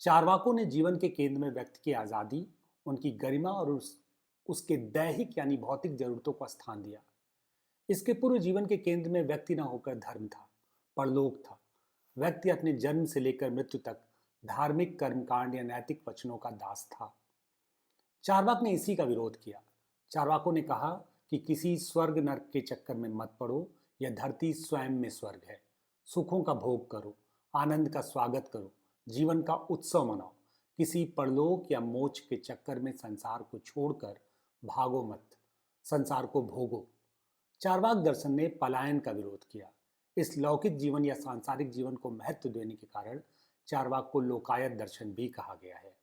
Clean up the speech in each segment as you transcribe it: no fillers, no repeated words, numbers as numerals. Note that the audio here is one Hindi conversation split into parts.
चारवाकों ने जीवन के केंद्र में व्यक्ति की आज़ादी, उनकी गरिमा और उसके दैहिक यानी भौतिक जरूरतों का स्थान दिया। इसके पूर्व जीवन के केंद्र में व्यक्ति न होकर धर्म था, परलोक था। व्यक्ति अपने जन्म से लेकर मृत्यु तक धार्मिक कर्मकांड या नैतिक वचनों का दास था। चारवाक ने इसी का विरोध किया। चारवाकों ने कहा कि किसी स्वर्ग नरक के चक्कर में मत पड़ो, यह धरती स्वयं में स्वर्ग है। सुखों का भोग करो, आनंद का स्वागत करो, जीवन का उत्सव मनाओ। किसी परलोक या मोक्ष के चक्कर में संसार को छोड़कर भागो मत, संसार को भोगो। चारवाक दर्शन ने पलायन का विरोध किया। इस लौकिक जीवन या सांसारिक जीवन को महत्व देने के कारण चारवाक को लोकायत दर्शन भी कहा गया है।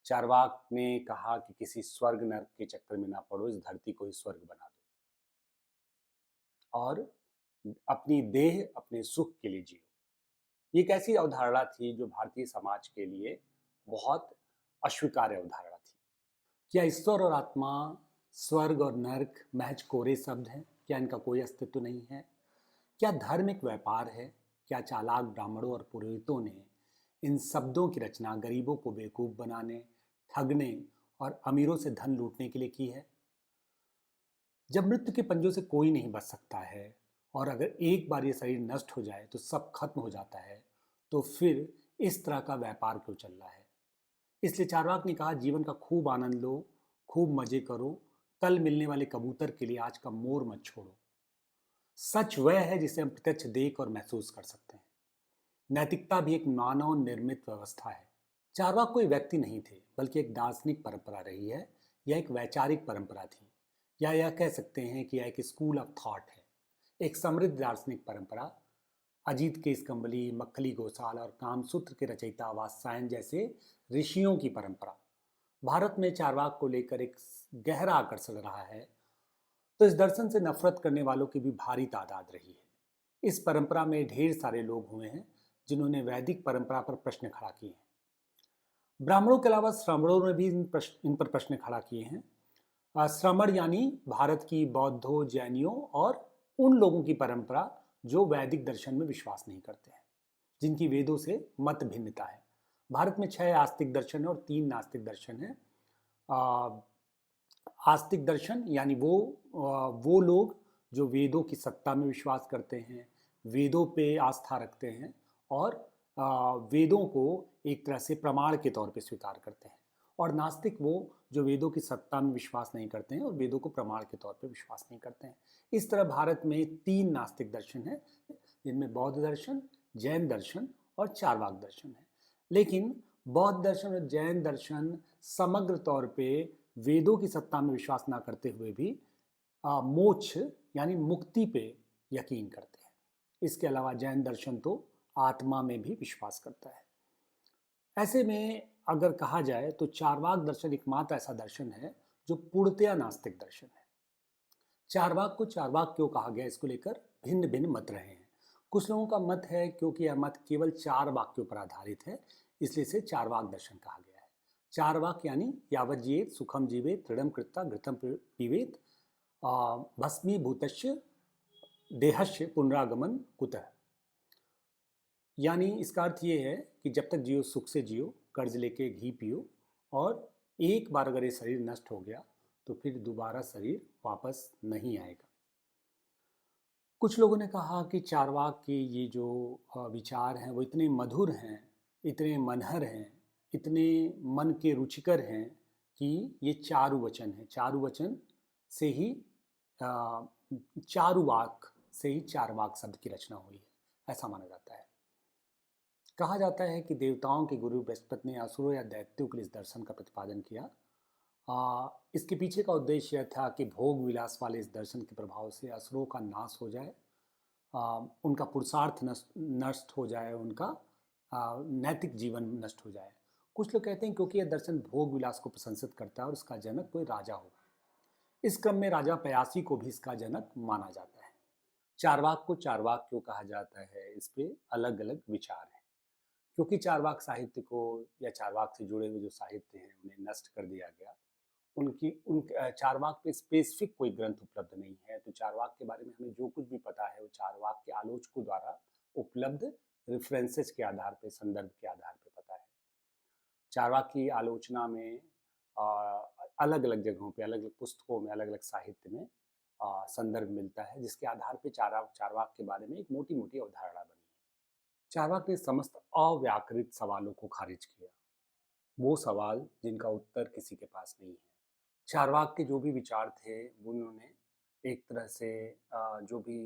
चारवाक ने कहा कि किसी स्वर्ग नरक के चक्कर में ना पड़ो, इस धरती को ही स्वर्ग बना दो और अपनी देह अपने सुख के लिए जियो। ये एक ऐसी अवधारणा थी जो भारतीय समाज के लिए बहुत अस्वीकार्य अवधारणा थी। क्या ईश्वर और आत्मा, स्वर्ग और नरक महज कोरे शब्द हैं? क्या इनका कोई अस्तित्व नहीं है? क्या धर्म एक व्यापार है? क्या चालाक ब्राह्मणों और पुरोहितों ने इन शब्दों की रचना गरीबों को बेवकूफ बनाने, ठगने और अमीरों से धन लूटने के लिए की है? जब मृत्यु के पंजों से कोई नहीं बच सकता है और अगर एक बार ये शरीर नष्ट हो जाए तो सब खत्म हो जाता है, तो फिर इस तरह का व्यापार क्यों चल रहा है? इसलिए चारवाक ने कहा, जीवन का खूब आनंद लो, खूब मजे करो, कल मिलने वाले कबूतर के लिए आज का मोर मत छोड़ो। सच वह है जिसे हम प्रत्यक्ष देख और महसूस कर सकते हैं। नैतिकता भी एक मानव निर्मित व्यवस्था है। चारवाक कोई व्यक्ति नहीं थे, बल्कि एक दार्शनिक परंपरा रही है। यह एक वैचारिक परंपरा थी, या यह कह सकते हैं कि यह एक स्कूल ऑफ थॉट है, एक समृद्ध दार्शनिक परंपरा। अजीत केसकंबली, मक्खली गोसाल और कामसूत्र के रचयिता वात्स्यायन जैसे ऋषियों की परंपरा। भारत में चारवाक को लेकर एक गहरा आकर्षण रहा है, तो इस दर्शन से नफरत करने वालों की भी भारी तादाद रही है। इस परंपरा में ढेर सारे लोग हुए हैं जिन्होंने वैदिक परंपरा पर प्रश्न खड़ा किए हैं। ब्राह्मणों के अलावा श्रमणों ने भी इन पर प्रश्न खड़ा किए हैं। श्रमण यानी भारत की बौद्धों, जैनियों और उन लोगों की परंपरा जो वैदिक दर्शन में विश्वास नहीं करते हैं, जिनकी वेदों से मत भिन्नता है। भारत में 6 आस्तिक दर्शन है और 3 नास्तिक दर्शन है। आस्तिक दर्शन यानी वो लोग जो वेदों की सत्ता में विश्वास करते हैं, वेदों पे आस्था रखते हैं और वेदों को एक तरह से प्रमाण के तौर पे स्वीकार करते हैं। और नास्तिक वो जो वेदों की सत्ता में विश्वास नहीं करते हैं और वेदों को प्रमाण के तौर पे विश्वास नहीं करते हैं। इस तरह भारत में 3 नास्तिक दर्शन हैं, जिनमें बौद्ध दर्शन, जैन दर्शन और चारवाक दर्शन है। लेकिन बौद्ध दर्शन और जैन दर्शन समग्र तौर पे वेदों की सत्ता में विश्वास ना करते हुए भी मोक्ष यानी मुक्ति पे यकीन करते हैं। इसके अलावा जैन दर्शन तो आत्मा में भी विश्वास करता है। ऐसे में अगर कहा जाए तो चारवाक दर्शन एकमात्र ऐसा दर्शन है जो पूर्णतया नास्तिक दर्शन है। चारवाक को चारवाक क्यों कहा गया, इसको लेकर भिन्न भिन्न मत रहे हैं। कुछ लोगों का मत है क्योंकि यह मत केवल 4 वाक्यों पर आधारित है, इसलिए इसे चारवाक दर्शन कहा गया है। 4 वाक्य यानी यावत् जियेत् सुखम जीवेत् दृढ़ं कृत्वा घृतं पीबेत् भस्मीभूतस्य देहस्य पुनरागमन कुतः। यानी इसका अर्थ ये है कि जब तक जियो सुख से जियो, कर्ज लेके घी पियो, और एक बार अगर ये शरीर नष्ट हो गया तो फिर दोबारा शरीर वापस नहीं आएगा। कुछ लोगों ने कहा कि चारवाक के ये जो विचार हैं वो इतने मधुर हैं, इतने मनहर हैं, इतने मन के रुचिकर हैं कि ये चारु वचन है। चारु वचन से ही चारुवाक से ही चारवाक शब्द की रचना हुई है, ऐसा माना जाता है। कहा जाता है कि देवताओं के गुरु बृहस्पति ने असुरों या दैत्यों के लिए इस दर्शन का प्रतिपादन किया। इसके पीछे का उद्देश्य यह था कि भोग विलास वाले इस दर्शन के प्रभाव से असुरों का नाश हो जाए, उनका पुरुषार्थ नष्ट हो जाए, उनका नैतिक जीवन नष्ट हो जाए। कुछ लोग कहते हैं क्योंकि यह दर्शन भोग विलास को प्रशंसित करता है और इसका जनक कोई राजा होगा। इस क्रम में राजा पयासी को भी इसका जनक माना जाता है। चारवाक को चारवाक क्यों कहा जाता है, इस पे अलग अलग विचार है। क्योंकि चारवाक साहित्य को या चारवाक से जुड़े हुए जो साहित्य हैं उन्हें नष्ट कर दिया गया, उन चारवाक पे स्पेसिफिक कोई ग्रंथ उपलब्ध नहीं है, तो चारवाक के बारे में हमें जो कुछ भी पता है वो चारवाक के आलोचकों द्वारा उपलब्ध रेफरेंसेस के आधार पे, संदर्भ के आधार पे पता है। चार्वाक की आलोचना में अलग-अलग जगहों पे, अलग-अलग पुस्तकों में, अलग-अलग साहित्य में संदर्भ मिलता है, जिसके आधार पे चार्वाक के बारे में एक मोटी-मोटी अवधारणा बनी है। चार्वाक ने समस्त अव्याकृत सवालों को खारिज किया, वो सवाल जिनका उत्तर किसी के पास नहीं है। चारवाक के जो भी विचार थे, वो उन्होंने एक तरह से जो भी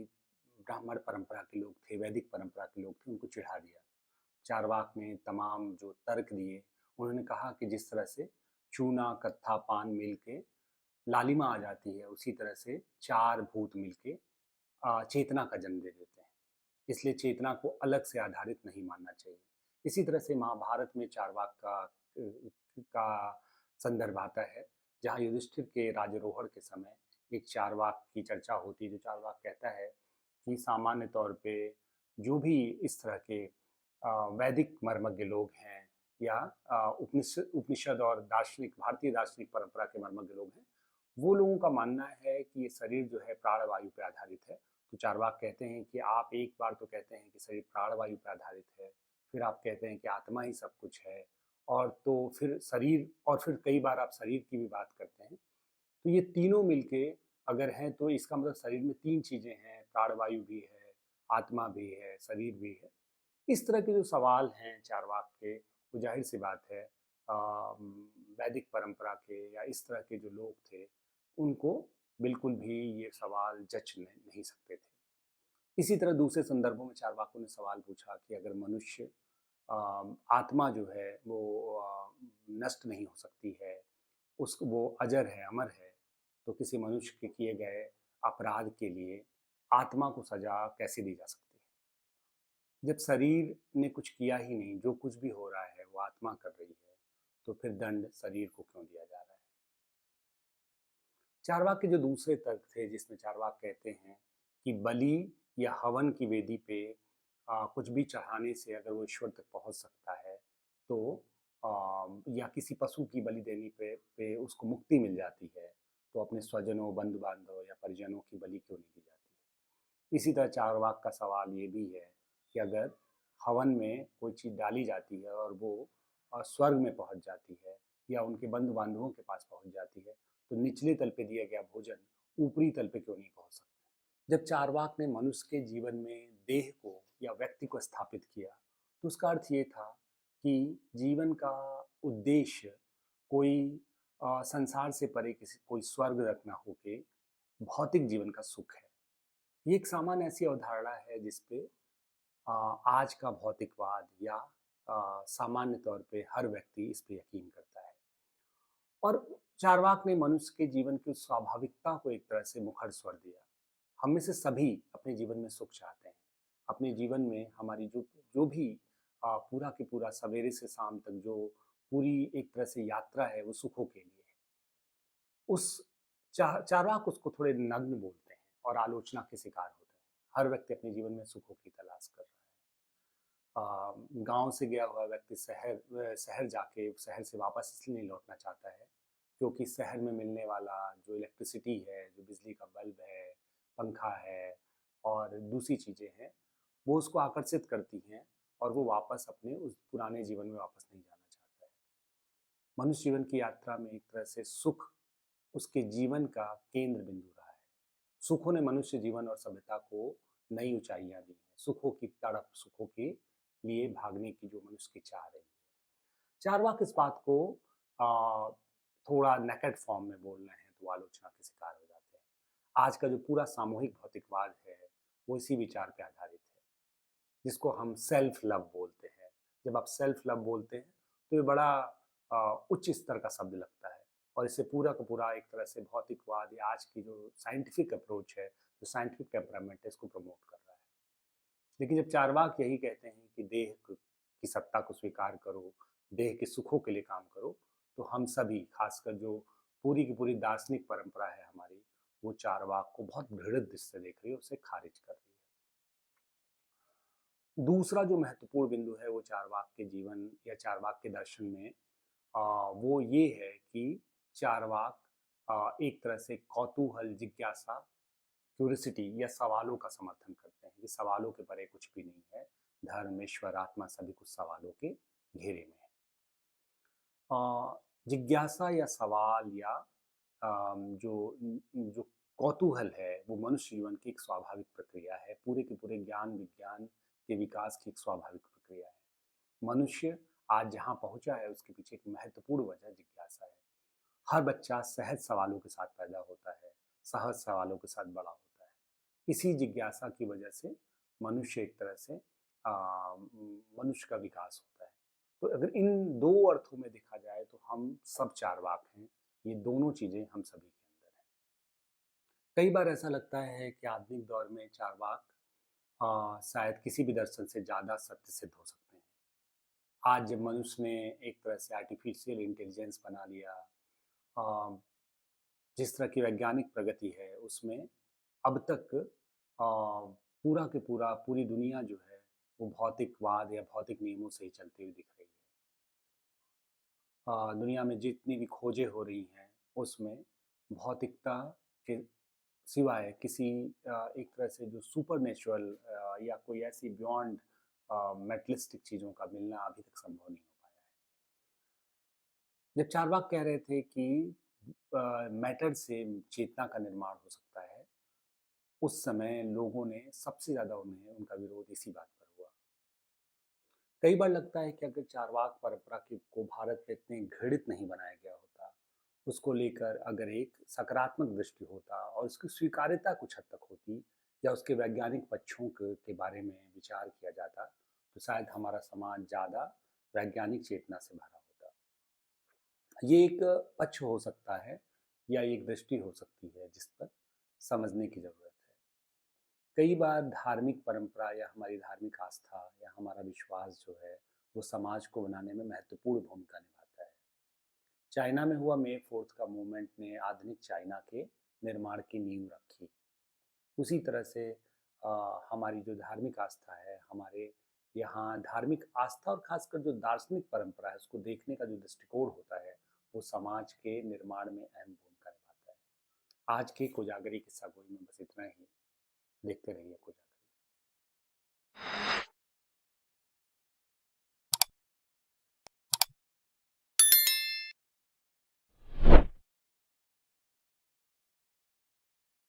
ब्राह्मण परंपरा के लोग थे, वैदिक परंपरा के लोग थे, उनको चिढ़ा दिया। चारवाक ने तमाम जो तर्क दिए, उन्होंने कहा कि जिस तरह से चूना, कत्था, पान मिल के लालिमा आ जाती है, उसी तरह से 4 भूत मिलके चेतना का जन्म दे देते हैं। इसलिए चेतना को अलग से आधारित नहीं मानना चाहिए। इसी तरह से महाभारत में चारवाक का संदर्भ आता है, जहाँ युधिष्ठिर के राज्यारोहण के समय एक चारवाक की चर्चा होती है, जो चारवाक कहता है कि सामान्य तौर पे जो भी इस तरह के वैदिक मर्मज्ञ लोग हैं या उपनिषद और दार्शनिक भारतीय दार्शनिक परंपरा के मर्मज्ञ लोग हैं, वो लोगों का मानना है कि ये शरीर जो है प्राणवायु पे आधारित है। तो चारवाक कहते हैं कि आप एक बार तो कहते हैं कि शरीर प्राणवायु पर आधारित है, फिर आप कहते हैं कि आत्मा ही सब कुछ है, और तो फिर शरीर, और फिर कई बार आप शरीर की भी बात करते हैं। तो ये तीनों मिलके अगर हैं तो इसका मतलब शरीर में 3 चीज़ें हैं, प्राणवायु भी है, आत्मा भी है, शरीर भी है। इस तरह के जो सवाल हैं चारवाक के, वो ज़ाहिर सी बात है वैदिक परंपरा के या इस तरह के जो लोग थे, उनको बिल्कुल भी ये सवाल जच नहीं सकते थे। इसी तरह दूसरे संदर्भों में चारवाकों ने सवाल पूछा कि अगर मनुष्य आत्मा जो है वो नष्ट नहीं हो सकती है, वो अजर है, अमर है, तो किसी मनुष्य के किए गए अपराध के लिए आत्मा को सजा कैसे दी जा सकती है? जब शरीर ने कुछ किया ही नहीं, जो कुछ भी हो रहा है वो आत्मा कर रही है, तो फिर दंड शरीर को क्यों दिया जा रहा है? चारवाक के जो दूसरे तर्क थे, जिसमें चारवाक कहते हैं कि बलि या हवन की वेदी पे कुछ भी चढ़ाने से अगर वो ईश्वर तक पहुंच सकता है, तो या किसी पशु की बलि देने पे उसको मुक्ति मिल जाती है, तो अपने स्वजनों, बंधु बांधव या परिजनों की बलि क्यों नहीं दी जाती है? इसी तरह चारवाक का सवाल ये भी है कि अगर हवन में कोई चीज़ डाली जाती है और वो स्वर्ग में पहुंच जाती है या उनके बंधु बांधवों के पास पहुंच जाती है, तो निचले तल पे दिया गया भोजन ऊपरी तल पे क्यों नहीं पहुंच सकता? जब चारवाक ने मनुष्य के जीवन में देह को या व्यक्ति को स्थापित किया, तो उसका अर्थ ये था कि जीवन का उद्देश्य कोई संसार से परे किसी कोई स्वर्ग तक ना होके भौतिक जीवन का सुख है। ये एक सामान्य ऐसी अवधारणा है जिसपे आज का भौतिकवाद या सामान्य तौर पे हर व्यक्ति इस पे यकीन करता है। और चारवाक ने मनुष्य के जीवन की स्वाभाविकता को एक तरह से मुखर स्वर दिया। हम में से सभी अपने जीवन में सुख चाहते हैं। अपने जीवन में हमारी जो जो भी पूरा के पूरा सवेरे से शाम तक जो पूरी एक तरह से यात्रा है, वो सुखों के लिए है। उस चारवाक उसको थोड़े नग्न बोलते हैं और आलोचना के शिकार होते हैं। हर व्यक्ति अपने जीवन में सुखों की तलाश कर रहा है। गांव से गया हुआ व्यक्ति शहर जाके शहर से वापस इसलिए नहीं लौटना चाहता है क्योंकि शहर में मिलने वाला जो इलेक्ट्रिसिटी है, जो बिजली का बल्ब है, पंखा है और दूसरी चीज़ें हैं, वो उसको आकर्षित करती हैं और वो वापस अपने उस पुराने जीवन में वापस नहीं जाना चाहता है। मनुष्य जीवन की यात्रा में एक तरह से सुख उसके जीवन का केंद्र बिंदु रहा है। सुखों ने मनुष्य जीवन और सभ्यता को नई ऊंचाइयां दी हैं। सुखों की तड़प, सुखों के लिए भागने की जो मनुष्य की चाह रही है। चारवाक इस बात को आ, थोड़ा नेकेड फॉर्म में बोल रहे हैं तो आलोचना के शिकार हो जाते हैं। आज का जो पूरा सामूहिक भौतिकवाद है, वो इसी विचार पे आधारित है, जिसको हम सेल्फ लव बोलते हैं। जब आप सेल्फ लव बोलते हैं तो ये बड़ा उच्च स्तर का शब्द लगता है और इससे पूरा का पूरा एक तरह से भौतिकवाद या आज की जो साइंटिफिक अप्रोच है, जो साइंटिफिक टेम्परामेंट है, इसको प्रमोट कर रहा है। लेकिन जब चारवाक यही कहते हैं कि देह की सत्ता को स्वीकार करो, देह के सुखों के लिए काम करो, तो हम सभी, खासकर जो पूरी की पूरी दार्शनिक परंपरा है हमारी, वो चारवाक को बहुत घृणित दृष्टि से देख रही है, उसे खारिज कर रही है। दूसरा जो महत्वपूर्ण बिंदु है वो चारवाक के जीवन या चारवाक के दर्शन में वो ये है कि चारवाक एक तरह से कौतूहल, जिज्ञासा, क्यूरियोसिटी या सवालों का समर्थन करते हैं कि सवालों के परे कुछ भी नहीं है। धर्म, ईश्वर, आत्मा सभी कुछ सवालों के घेरे में है। अ, जिज्ञासा या सवाल या जो कौतूहल है वो मनुष्य जीवन की एक स्वाभाविक प्रक्रिया है। पूरे के पूरे ज्ञान विज्ञान के विकास की एक स्वाभाविक प्रक्रिया है। मनुष्य आज जहाँ पहुँचा है उसके पीछे एक महत्वपूर्ण वजह जिज्ञासा है। हर बच्चा सहज सवालों के साथ पैदा होता है, सहज सवालों के साथ बड़ा होता है। इसी जिज्ञासा की वजह से मनुष्य एक तरह से मनुष्य का विकास होता है। तो अगर इन दो अर्थों में देखा जाए तो हम सब चार्वाक हैं। ये दोनों चीज़ें हम सभी के अंदर हैं। कई बार ऐसा लगता है कि आधुनिक दौर में चार्वाक शायद किसी भी दर्शन से ज़्यादा सत्य सिद्ध हो सकते हैं। आज जब मनुष्य ने एक तरह से आर्टिफिशियल इंटेलिजेंस बना लिया, अ, जिस तरह की वैज्ञानिक प्रगति है उसमें अब तक पूरा के पूरा पूरी दुनिया जो है वो भौतिकवाद या भौतिक नियमों से ही चलती हुई दिख रही है। दुनिया में जितनी भी खोजें हो रही हैं उसमें भौतिकता के सिवाय किसी एक तरह से जो सुपरनेचुरल या कोई ऐसी बियॉन्ड मेटलिस्टिक चीज़ों का मिलना अभी तक संभव नहीं हो पाया है। जब चार्वाक कह रहे थे कि मैटर से चेतना का निर्माण हो सकता है, उस समय लोगों ने सबसे ज़्यादा उन्हें उनका विरोध इसी बात पर हुआ। कई बार लगता है कि अगर चार्वाक परंपरा को भारत में इतने घृणित नहीं बनाया गया होता, उसको लेकर अगर एक सकारात्मक दृष्टि होता और उसकी स्वीकार्यता कुछ हद तक होती या उसके वैज्ञानिक पक्षों के बारे में विचार किया जाता, तो शायद हमारा समाज ज़्यादा वैज्ञानिक चेतना से भरा होता। ये एक पक्ष हो सकता है या एक दृष्टि हो सकती है जिस पर समझने की ज़रूरत है। कई बार धार्मिक परंपरा या हमारी धार्मिक आस्था या हमारा विश्वास जो है वो समाज को बनाने में महत्वपूर्ण भूमिका निभाता है। चाइना में हुआ मे फोर्थ का मूवमेंट ने आधुनिक चाइना के निर्माण की नींव रखी। उसी तरह से हमारी जो धार्मिक आस्था है, हमारे यहाँ धार्मिक आस्था और खासकर जो दार्शनिक परंपरा है उसको देखने का जो दृष्टिकोण होता है वो समाज के निर्माण में अहम भूमिका निभाता है। आज के कोजागरी किस्सा गोई में बस इतना ही। देखते रहिए कोजागरी।